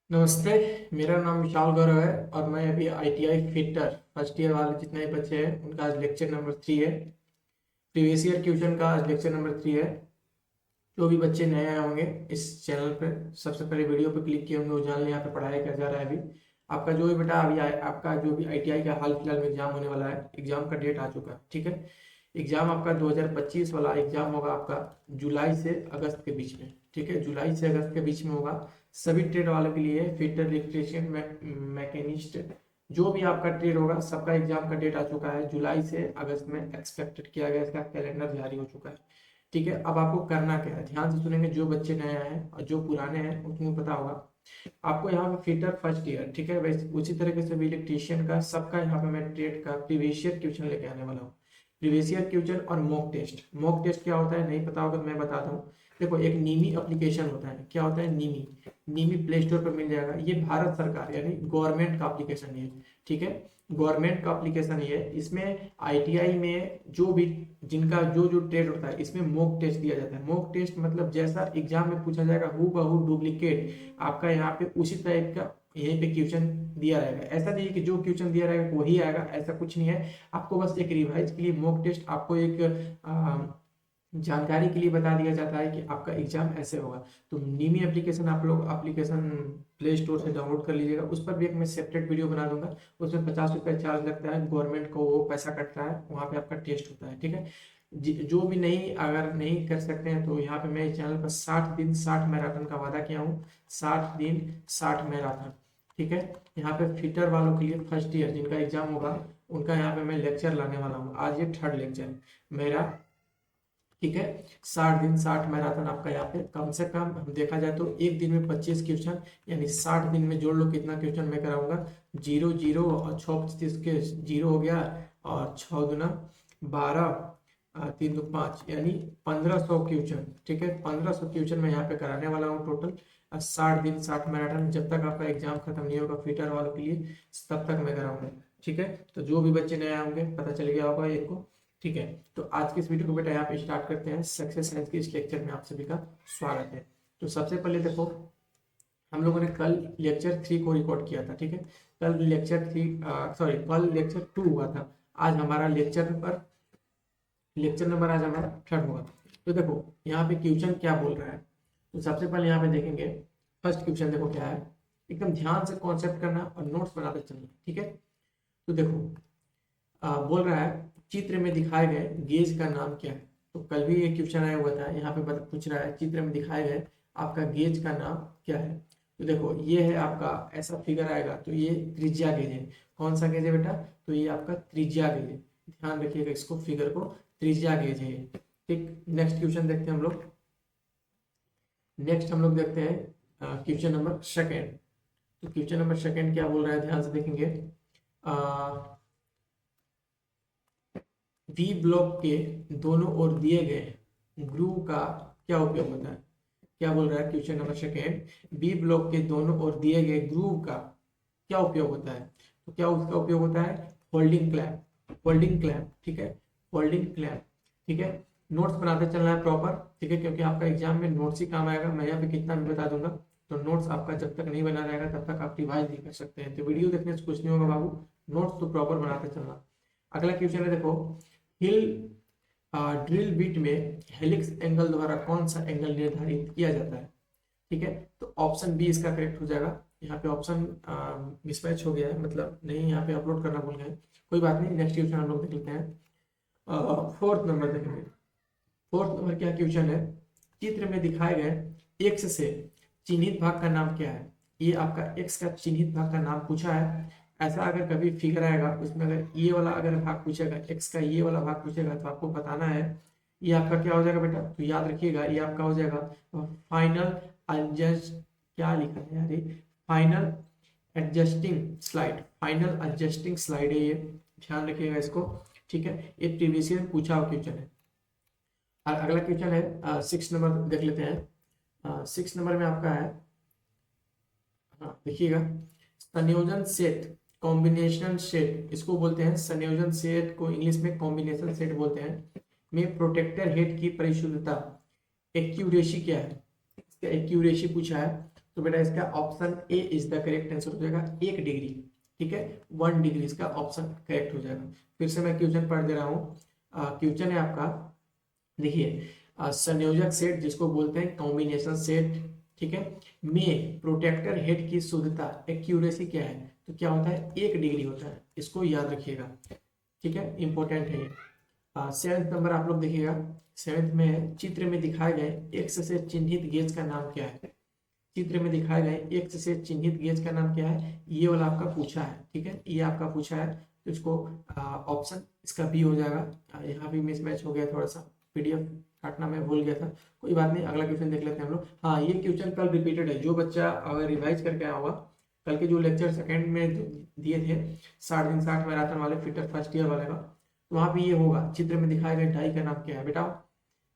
नमस्ते। मेरा नाम विशाल गौरव है और मैं अभी आईटीआई फिटर फर्स्ट ईयर वाले जितने भी बच्चे हैं उनका आज लेक्चर नंबर 3 है। प्रीवियस ईयर क्वेश्चन का आज लेक्चर नंबर 3 है। जो भी बच्चे नए आए होंगे इस चैनल पर, सबसे पहले वीडियो पर क्लिक किए होंगे वो जान लें यहाँ पे पढ़ाई क्या जा रहा है। अभी आपका जो भी बेटा अभी आपका जो भी आईटीआई का हाल फिलहाल में एग्जाम होने वाला है, एग्जाम का डेट आ चुका है। ठीक है, एग्जाम आपका 2025 वाला एग्जाम होगा आपका जुलाई से अगस्त के बीच में। ठीक है, जुलाई से अगस्त के बीच में होगा। सभी ट्रेड वालों के लिए फिटर इलेक्ट्रीशियन मैकेनिस्ट जो भी आपका ट्रेड होगा सबका एग्जाम का डेट आ चुका है। जुलाई से अगस्त में एक्सपेक्टेड किया गया, इसका कैलेंडर जारी हो चुका है। ठीक है, अब आपको करना क्या है, ध्यान से सुनेंगे। जो बच्चे नए आए हैं और जो पुराने हैं उनको पता होगा। आपको यहाँ पे फिटर फर्स्ट ईयर, ठीक है, वैसे उसी तरीके से भी इलेक्ट्रीशियन का सबका यहाँ पे मैं ट्रेड का प्रीवियस ईयर क्वेश्चन लेके आने वाला हूँ। प्रीवियस ईयर क्वेश्चन और मॉक टेस्ट। मॉक टेस्ट क्या होता है नहीं पता होगा तो मैं बताता हूँ। देखो, एक नीमी एप्लीकेशन होता है। क्या होता है नीमी? नीमी प्ले स्टोर पर मिल जाएगा। ये भारत सरकार यानी गवर्नमेंट का एप्लीकेशन है। ठीक है, गवर्नमेंट का एप्लीकेशन है। इसमें आईटीआई में जो भी जिनका जो जो ट्रेड होता है इसमें मॉक टेस्ट दिया जाता है। मॉक टेस्ट मतलब जैसा एग्जाम में पूछा जाएगा हु बहू डुप्लीकेट आपका यहाँ पे उसी टाइप का यहीं पे क्वेश्चन दिया रहेगा। ऐसा नहीं है कि जो क्वेश्चन दिया रहेगा वही आएगा, ऐसा कुछ नहीं है। आपको बस एक रिवाइज के लिए मॉक टेस्ट, आपको एक जानकारी के लिए बता दिया जाता है कि आपका एग्जाम ऐसे होगा। तो नीमी एप्लीकेशन आप लोग एप्लीकेशन प्ले स्टोर से डाउनलोड कर लीजिएगा। उस पर भी एक मैं सेपरेट वीडियो बना दूंगा। उसमें 50 रुपये चार्ज लगता है, गवर्नमेंट को वो पैसा कटता है, वहाँ पे आपका टेस्ट होता है। ठीक है, जो भी नहीं अगर नहीं कर सकते हैं तो यहाँ पे मैं इस चैनल पर 60 दिन 60 मैराथन का वादा किया हूँ। 60 दिन 60 मैराथन। ठीक है, यहाँ पे फिटर वालों के लिए फर्स्ट ईयर जिनका एग्जाम होगा उनका यहाँ पे मैं लेक्चर लाने वाला हूँ। आज ये थर्ड लेक्चर है मेरा। ठीक है, 60 दिन 60 मैराथन आपका यहाँ पे कम से कम हम देखा जाए तो एक दिन में 25 क्वेश्चन, यानी 60 दिन में जोड़ लो कितना क्वेश्चन मैं कराऊंगा। जीरो जीरो और 6 25 के जीरो हो गया, और 6 दूना 12, 3 2 5, यानी 1500 क्वेश्चन। ठीक है, 1500 क्वेश्चन मैं यहाँ पे कराने वाला हूँ टोटल। 60 दिन 60 मैराथन जब तक आपका एग्जाम खत्म नहीं होगा फिटर वालों के लिए तब तक मैं कराऊंगा। ठीक है, तो जो भी बच्चे नए आएंगे पता चल गया होगा इनको। ठीक है, तो आज के इस वीडियो को बेटा यहाँ पे स्टार्ट करते हैं। सक्सेस साइंस के इस लेक्चर में आप सभी का स्वागत है। तो सबसे पहले देखो, हम लोगों ने कल लेक्चर 3 को रिकॉर्ड किया था। ठीक है, कल लेक्चर 3 सॉरी कल लेक्चर 2 हुआ था। आज हमारा लेक्चर नंबर आज हमारा थर्ड हुआ। तो देखो यहाँ पे क्वेश्चन क्या बोल रहा है। तो सबसे पहले यहाँ पे देखेंगे फर्स्ट क्वेश्चन। देखो क्या है, एकदम ध्यान से कॉन्सेप्ट करना और नोट्स बनाते चलना। ठीक है, तो देखो बोल रहा है चित्र में दिखाए गए गेज का नाम क्या है। तो कल भी ये क्वेश्चन आया हुआ था। यहाँ पे पूछ रहा है चित्र में दिखाए गए आपका गेज का नाम क्या है। तो देखो ये है आपका ऐसा फिगर आएगा तो ये त्रिज्या गेज है। कौन सा गेज है बेटा? तो ये आपका त्रिज्या गेज है। ध्यान रखिएगा इसको, फिगर को, त्रिज्या गेज है। ठीक, नेक्स्ट क्वेश्चन देखते हैं हम लोग। नेक्स्ट हम लोग देखते हैं क्वेश्चन नंबर सेकेंड। तो क्वेश्चन नंबर सेकेंड क्या बोल रहा है, ध्यान से देखेंगे। वी ब्लॉक के दोनों ओर दिए गए ग्रूव का क्या उपयोग होता है। क्या बोल रहा है question number second, B block के दोनों ओर दिए गए ग्रूव का क्या उपयोग होता है। तो क्या उसका उपयोग होता है? Holding clamp. होल्डिंग क्लैंप, ठीक है, होल्डिंग क्लैंप। ठीक है, नोट्स बनाते चलना है प्रॉपर। ठीक है, क्योंकि आपका एग्जाम में नोट्स ही काम आएगा। मैं यहाँ पे कितना भी बता दूंगा तो नोट्स आपका जब तक नहीं बना रहेगा तब तक आप रिवाइज नहीं कर सकते हैं। तो वीडियो देखने से कुछ नहीं होगा बाबू, नोट्स तो प्रॉपर बनाते चलना। अगला क्वेश्चन है देखो, हिल ड्रिल बिट में हेलिक्स एंगल द्वारा कौन सा एंगल निर्धारित किया जाता है। ठीक है, तो ऑप्शन बी इसका करेक्ट हो जाएगा। यहाँ पे ऑप्शन मिसमैच हो गया है, मतलब नहीं यहाँ पे अपलोड करना भूल गए। कोई बात नहीं, नेक्स्ट क्वेश्चन हम लोग देख लेते हैं। फोर्थ नंबर देखेंगे। फोर्थ नंबर क्या क्वेश्चन है, चित्र में दिखाए गए एक्स से चिन्हित भाग का नाम क्या है। ये आपका एक्स का चिन्हित भाग का नाम पूछा है। ऐसा अगर कभी फिगर आएगा उसमें अगर ये वाला अगर भाग पूछेगा, एक्स का ये वाला भाग पूछेगा तो आपको बताना है ये आपका क्या हो जाएगा बेटा। तो याद रखिएगा ये आपका हो जाएगा फाइनल एडजस्ट, क्या लिखा है यार, final adjusting slide. Final adjusting slide है ये, ध्यान रखिएगा इसको। ठीक है, ये प्रीवियस ईयर पूछा हुआ क्वेश्चन है। और अगला क्वेश्चन है 6 नंबर देख लेते हैं। 6 नंबर में आपका है, हाँ देखिएगा, संयोजन सेट, कॉम्बिनेशन सेट इसको बोलते हैं। संयोजन सेट को इंग्लिश में कॉम्बिनेशन सेट बोलते हैं। में प्रोटेक्टर हेड की परिशुद्धता, एक्यूरेसी क्या है, इसका एक्यूरेसी पूछा है। तो बेटा इसका option A is the correct answer हो जाएगा 1 डिग्री। ठीक है, 1 डिग्री इसका ऑप्शन करेक्ट हो जाएगा। फिर से मैं क्वेश्चन पढ़ दे रहा हूँ। क्वेश्चन है आपका, देखिए संयोजक सेट जिसको बोलते हैं कॉम्बिनेशन सेट, ठीक है, में प्रोटेक्टर हेड की शुद्धता एक्यूरेसी क्या है, तो क्या होता है 1 डिग्री होता है, इसको याद रखिएगा। ठीक है, इंपॉर्टेंट है ये। 7th नंबर आप लोग देखिएगा, 7th में है, चित्र में दिखाए गए एक्स से चिन्हित गेज का नाम क्या है। चित्र में दिखाए गए एक्स से चिन्हित गेज का नाम क्या है, ये वाला आपका पूछा है। ठीक है, ये आपका पूछा है, तो इसको ऑप्शन इसका बी हो जाएगा। यहाँ भी मिसमैच हो गया थोड़ा सा, पीडीएफ काटना मैं भूल गया था, कोई बात नहीं, अगला क्वेश्चन देख लेते हैं हम लोग। हाँ, ये क्वेश्चन कल रिपीटेड है, जो बच्चा अगर रिवाइज करके आया होगा, कल के जो लेक्चर सेकंड में दिए थे 60 दिन 60 मैराथन वाले फिटर फर्स्ट ईयर वाले का, तो वहाँ पे ये होगा, चित्र में दिखाए गए डाई का नाम क्या है बेटा,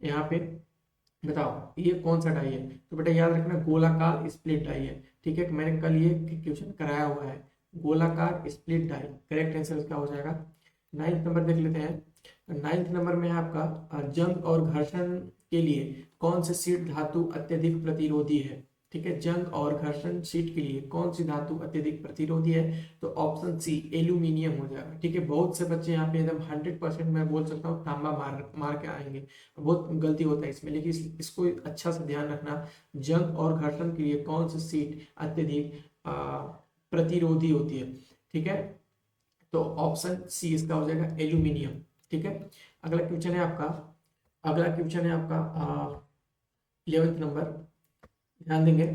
यहाँ पे बताओ ये कौन सा डाई है। तो बेटा याद रखना गोलाकार स्प्लिट डाई है। ठीक है, मैंने कल ये क्वेश्चन कराया हुआ है, गोलाकार स्प्लिट डाई करेक्ट आंसर इसका हो जाएगा। 9th नंबर देख लेते हैं। 9th नंबर में है आपका जंग और घर्षण के लिए कौन से शीट धातु अत्यधिक प्रतिरोधी है। ठीक है, जंग और घर्षण शीट के लिए कौन सी धातु अत्यधिक प्रतिरोधी है, तो ऑप्शन सी एल्यूमिनियम हो जाएगा। ठीक है, बहुत से बच्चे यहाँ पे एकदम 100% मैं बोल सकता हूँ तांबा मार के आएंगे, बहुत गलती होता है इसमें, लेकिन इसको अच्छा से ध्यान रखना, जंग और घर्षण के लिए कौन सी शीट अत्यधिक प्रतिरोधी होती है। ठीक है, तो ऑप्शन सी इसका हो जाएगा एल्यूमिनियम। ठीक है, अगला क्वेश्चन है आपका, अगला क्वेश्चन है आपका 11th नंबर, ध्यान देंगे।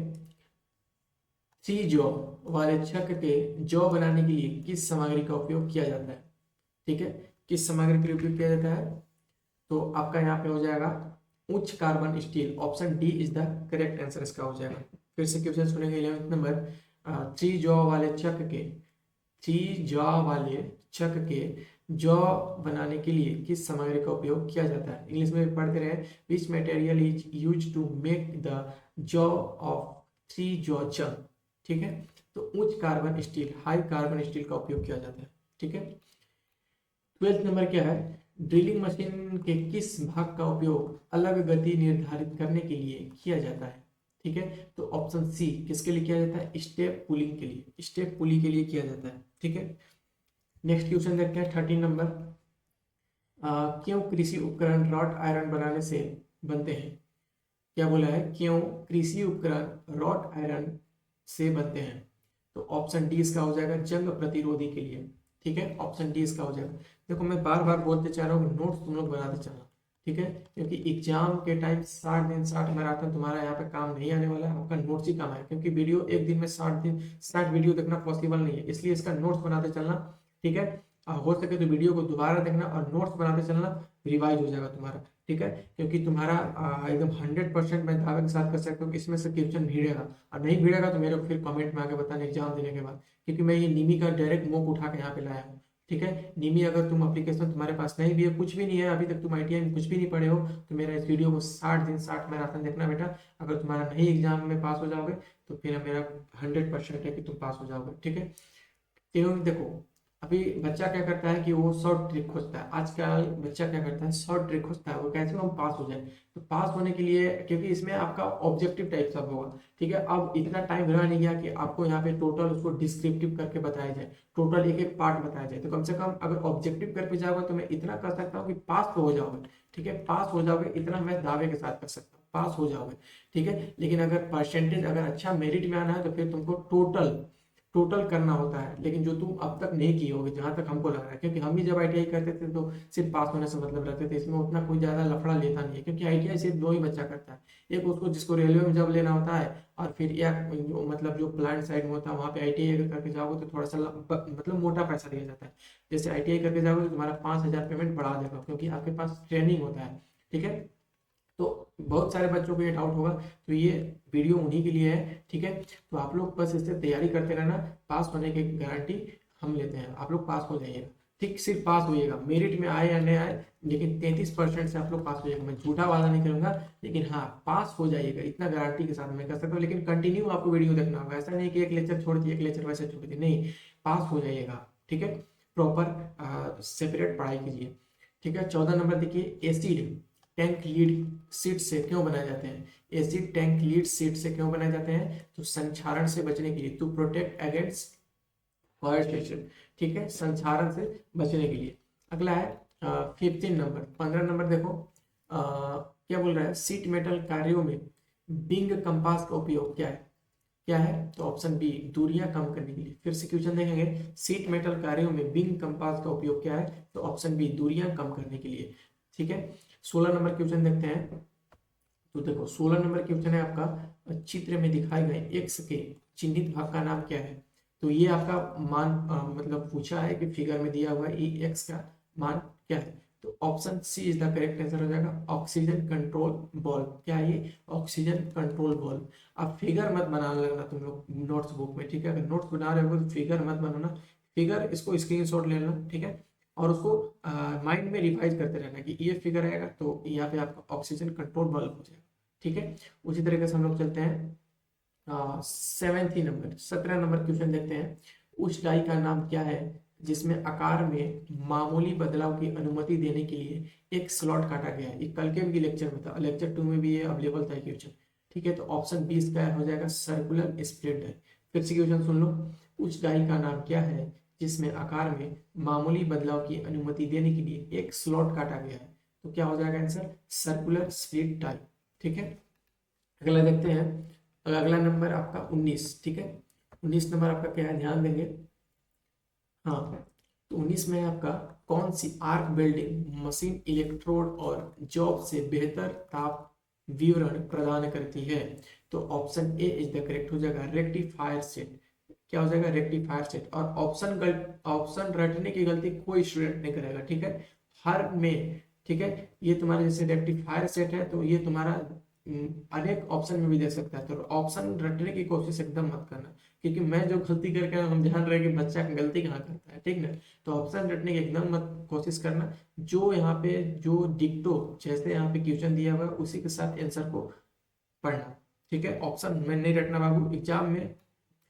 3 जौ वाले चक्र के जौ बनाने के लिए किस सामग्री का उपयोग किया जाता है। ठीक है, किस सामग्री का उपयोग किया जाता है, तो आपका यहाँ पे हो जाएगा उच्च carbon steel, option D is the correct answer इसका हो जाएगा। फिर से क्वेश्चन सुनेंगे 11th नंबर, 3 जौ वाले चक्र के 3 जौ वाले चक्र के जौ बनाने के लिए किस सामग्री का उपयोग किया जाता है। इंग्लिश में भी पढ़ते रहे, which material is use to make the jaw of 3 jaw chuck. ठीक है, तो उच्च carbon steel, high carbon steel का उपयोग किया जाता है। ठीक है, 12th नंबर क्या है, ड्रिलिंग मशीन के किस भाग का उपयोग अलग गति निर्धारित करने के लिए किया जाता है। ठीक है, तो ऑप्शन सी किसके लिए किया जाता है, स्टेप पुलिंग के लिए, स्टेप पुली के लिए किया जाता है। ठीक है, नेक्स्ट क्वेश्चन देखते हैं 13 नंबर, क्यों कृषि उपकरण रॉट आयरन बनाने से बनते हैं। क्या बोला है, क्यों कृषि उपकरण रॉट आयरन से बनते हैं, तो ऑप्शन डी इसका हो जाएगा जंग प्रतिरोधी के लिए। ठीक है, ऑप्शन डी इसका हो जाएगा। देखो मैं बार बार बोलते चाह रहा हूँ, नोट्स तुम लोग बनाते चलना। ठीक है, क्योंकि एग्जाम के टाइम 60 दिन 60 मैराथन तुम्हारा यहाँ पे काम नहीं आने वाला है, आपका नोट्स ही काम है, क्योंकि वीडियो एक दिन में 60 दिन 60 वीडियो देखना पॉसिबल नहीं है, इसलिए इसका नोट्स बनाते चलना। ठीक है, हो सके तो वीडियो को दोबारा देखना और नोट्स बनाते चलना, रिवाइज हो जाएगा तुम्हारा। ठीक है, क्योंकि तुम्हारा एकदम 100% मैं दावे के साथ कर सकता हूँ कि इसमें से क्वेश्चन भिड़ेगा, और नहीं भिड़ेगा तो मेरे को फिर कमेंट में आके बताना एग्जाम देने के बाद, क्योंकि मैं ये निमी का डायरेक्ट मॉक उठा के यहाँ पे लाया हूँ। ठीक है, निमी अगर तुम एप्लीकेशन तुम्हारे पास नहीं भी है, कुछ भी नहीं है, अभी तक तुम आईटीआई में कुछ भी नहीं पढ़े हो, तो मेरा इस वीडियो को 60 दिन 60 मैराथन देखना बेटा। अगर तुम्हारा नहीं एग्जाम में पास हो जाओगे तो फिर मेरा 100% है कि तुम पास हो जाओगे। ठीक है, क्योंकि देखो अभी बच्चा क्या करता है कि वो शॉर्ट ट्रिक खोजता है, आजकल बच्चा क्या करता है शॉर्ट ट्रिक खोजता है, वो कैसे हम पास हो जाए। तो पास होने के लिए, क्योंकि इसमें आपका ऑब्जेक्टिव टाइप सब होगा। ठीक है, अब इतना टाइम रह नहीं गया कि आपको यहाँ पे टोटल उसको डिस्क्रिप्टिव करके बताया जाए, टोटल एक एक पार्ट बताया जाए, तो कम से कम अगर ऑब्जेक्टिव करके जाओगे तो मैं इतना कर सकता हूँ कि पास तो हो जाओगे। ठीक है, पास हो जाओगे, इतना मैं दावे के साथ कर सकता हूँ, पास हो जाओगे। ठीक है, लेकिन अगर परसेंटेज अगर अच्छा मेरिट में आना है तो फिर तुमको टोटल टोटल करना होता है, लेकिन जो तुम अब तक नहीं किए होगे जहां तक हमको लग रहा है, क्योंकि हम भी जब आईटीआई करते थे तो सिर्फ पास होने से मतलब रखते थे, इसमें उतना कोई ज्यादा लफड़ा लेता नहीं है, क्योंकि आईटीआई सिर्फ 2 ही बच्चा करता है, एक उसको जिसको रेलवे में जब लेना होता है, और फिर एक मतलब जो प्लांट साइड में होता है वहाँ पे आईटीआई अगर करके जाओगे तो थोड़ा सा मतलब मोटा पैसा दिया जाता है। जैसे आईटीआई करके जाओगे तो तुम्हारा 5,000 पेमेंट बढ़ा देगा, क्योंकि आपके पास ट्रेनिंग होता है। ठीक है, तो बहुत सारे बच्चों को ये डाउट होगा, तो ये वीडियो उन्हीं के लिए है। ठीक है, तो आप लोग बस इससे तैयारी करते रहना, पास होने की गारंटी हम लेते हैं, आप लोग पास हो जाइएगा। ठीक, सिर्फ पास होइएगा, मेरिट में आए या नहीं आए, लेकिन 33% से आप लोग पास हो जाएगा, मैं झूठा वादा नहीं करूंगा, लेकिन हाँ पास हो जाइएगा, इतना गारंटी के साथ मैं कर सकता हूँ। लेकिन कंटिन्यू आपको वीडियो देखना होगा, ऐसा नहीं कि एक लेक्चर छोड़ दिए एक लेक्चर वैसे छोड़ दिए, नहीं, पास हो जाइएगा। ठीक है, प्रॉपर सेपरेट पढ़ाई कीजिए। ठीक है, 14 नंबर देखिए, एसिड टैंक लीड सीट से क्यों बनाए जाते हैं? एसिड टैंक लीड सीट से क्यों बनाए जाते हैं? तो संक्षारण से बचने के लिए, to protect against fire station, ठीक है, संक्षारण से बचने के लिए। अगला है 15 नंबर, 15 नंबर देखो क्या बोल रहा है, सीट मेटल कार्यों में बिंग कंपास का उपयोग क्या है? क्या है? तो ऑप्शन बी, दूरियां कम करने के लिए। फिर से क्वेश्चन देखेंगे, सीट मेटल कार्यों में बिंग कंपास का उपयोग क्या है? तो ऑप्शन बी, दूरियां कम करने के लिए, ठीक है। 16 नंबर क्वेश्चन देखते हैं। तो देखो 16 नंबर क्वेश्चन है आपका, चित्र में दिखाए गए एक्स के चिन्हित भाग का नाम क्या है? तो ये आपका मान मतलब पूछा है कि फिगर में दिया हुआ ई एक्स का मान क्या है? तो option C is the correct answer हो जाएगा, ऑक्सीजन कंट्रोल बॉल्व। क्या है ये? Oxygen control valve. अब फिगर मत बनाने लगना तुम लोग नोट्स बुक में, ठीक है, अगर नोट्स बना रहे हो तो फिगर मत बनाना, फिगर इसको स्क्रीनशॉट ले लेना, ठीक है, और उसको माइंड में रिवाइज करते रहना कि ये फिगर आएगा तो यहाँ पे आपका ऑक्सीजन कंट्रोल बल्ब हो जाएगा, ठीक है। उसी तरीके से हम लोग चलते हैं 17 नंबर, 17 नंबर क्वेश्चन देखते हैं। उस डाई का नाम क्या है जिसमें आकार में मामूली बदलाव की अनुमति देने के लिए एक स्लॉट काटा गया है? ये कल के भी लेक्चर में था, लेक्चर 2 में भी ये अवेलेबल था क्वेश्चन, ठीक है। तो ऑप्शन बी इसका हो जाएगा सर्कुलर स्प्लिट डाई। फिर से क्वेश्चन सुन लो, उस डाई का नाम क्या है जिसमें आकार में मामूली बदलाव की अनुमति देने के लिए एक स्लॉट काटा गया है? तो क्या हो जाएगा आंसर? सर्कुलर स्प्लिट डाई, ठीक है। अगला देखते हैं, अगला नंबर आपका 19, ठीक है। 19 नंबर आपका क्या है, ध्यान देंगे। हाँ, तो 19 में आपका कौन सी आर्क वेल्डिंग मशीन इलेक्ट्रोड और जॉब से बेहतर ताप विवरण प्रदान करती है? तो option A is the correct हो जाएगा, रेक्टिफायर सेट। क्या हो जाएगा? Rectifier set. और ऑप्शन रटने की गलती कोई स्टूडेंट नहीं करेगा, ठीक है, हर में, ठीक है। ये तुम्हारे जैसे रेक्टिफायर सेट है तो ये तुम्हारा अनेक ऑप्शन में भी दे सकता है, तो ऑप्शन रटने की कोशिश एकदम मत करना, क्योंकि मैं जो गलती करके हम ध्यान रहे कि बच्चा गलती कहाँ करता है, ठीक ना। तो ऑप्शन रटने की एकदम मत कोशिश करना, जो यहाँ पे जो डिक्टो जैसे यहाँ पे क्वेश्चन दिया हुआ है उसी के साथ आंसर को पढ़ना, ठीक है। ऑप्शन में नहीं रटना बाबू, एग्जाम में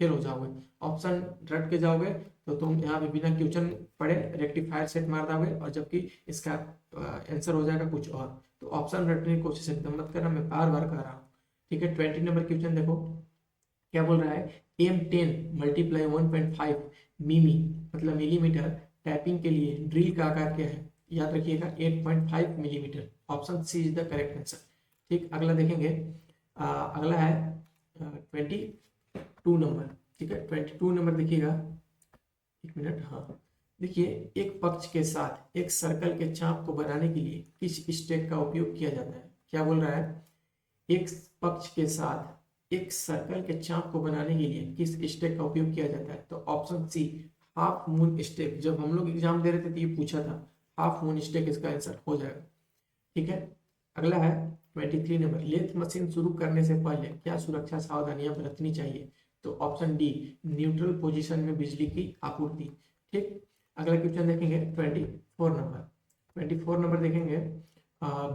फेल हो जाओगे। ऑप्शन रट के जाओगे तो तुम यहाँ पे बिना क्वेश्चन पढ़े रेक्टिफायर सेट मार दोगे, और जबकि इसका आंसर हो जाएगा कुछ और। तो ऑप्शन रटने की कोशिश एकदम मत करना, मैं बार बार कर रहा हूँ, ठीक है। 20 नंबर क्वेश्चन देखो क्या बोल रहा है, M10 मल्टीप्लाई 1.5 मिमी मतलब मिलीमीटर टैपिंग के लिए ड्रिल का आकार क्या है? याद रखिएगा 8.5 millimetre. Option C is the correct answer, ठीक। अगला देखेंगे, अगला है 22 नंबर, ठीक है। 22 नंबर देखिएगा, एक मिनट, हाँ देखिए, एक पक्ष के साथ एक सर्कल के चाप को बनाने के लिए किस स्टेक का उपयोग किया जाता है? क्या बोल रहा है, एक पक्ष के साथ एक सर्कल के चाप को बनाने के लिए किस स्टेक का उपयोग किया जाता है? तो option C, half moon stake. जब हम लोग एग्जाम दे रहे थे तो ये पूछा था, हाफ मून स्टेक इसका आंसर हो जाएगा, ठीक है। अगला है 23 नंबर, लेथ मशीन शुरू करने से पहले क्या सुरक्षा सावधानियां बरतनी चाहिए? तो ऑप्शन डी, न्यूट्रल पोजीशन में बिजली की आपूर्ति, ठीक। अगला क्वेश्चन देखेंगे 24 नंबर, 24 नंबर देखेंगे,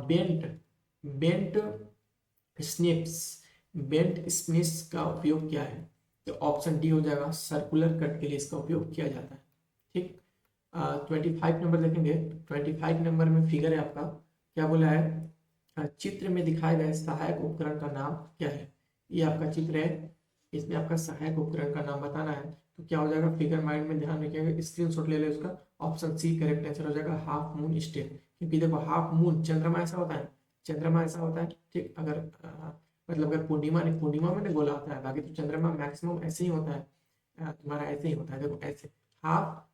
bent bent snips bent snips का उपयोग क्या है? तो ऑप्शन डी हो जाएगा, सर्कुलर कट के लिए इसका उपयोग किया जाता है, ठीक। 25 नंबर देखेंगे, 25 नंबर में फिगर है आपका, क्या बोला है, चित्र में दिखाए गए सहायक उपकरण का नाम क्या है? ये आपका चित्र है, इसमें आपका सहायक उपकरण का नाम बताना है। तो क्या हो जाएगा, फिगर माइंड में ध्यान रखिएगा, स्क्रीनशॉट ले ले उसका। ऑप्शन सी करेक्ट आंसर हो जाएगा, हाफ मून स्टेप। क्योंकि देखो हाफ मून चंद्रमा ऐसा होता है, चंद्रमा ऐसा होता है, ठीक। अगर मतलब अगर पूर्णिमा नहीं, पूर्णिमा में नहीं गोला होता है, बाकी तो चंद्रमा मैक्सिमम ऐसे ही होता है, तुम्हारा ऐसे ही होता है, देखो ऐसे हाफ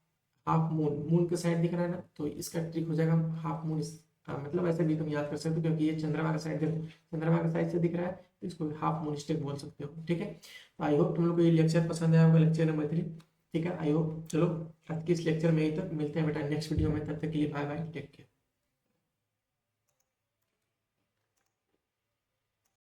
हाफ मून, मून के साइड दिख रहा है ना, तो इसका ट्रिक हो जाएगा हाफ मून। मतलब ऐसे भी तुम याद कर सकते हो, क्योंकि ये चंद्रमा का साइड देखो, चंद्रमा का साइड से दिख रहा है, तो इसको हाफ मून स्टेक बोल सकते हो, ठीक है। तो आई होप तुम लोग को ये लेक्चर पसंद आया होगा, लेक्चर नंबर 3, ठीक है। आई होप, चलो आज के इस लेक्चर में यही तक, मिलते हैं बेटा नेक्स्ट वीडियो में, तब तक के लिए बाय बाय, टेक केयर।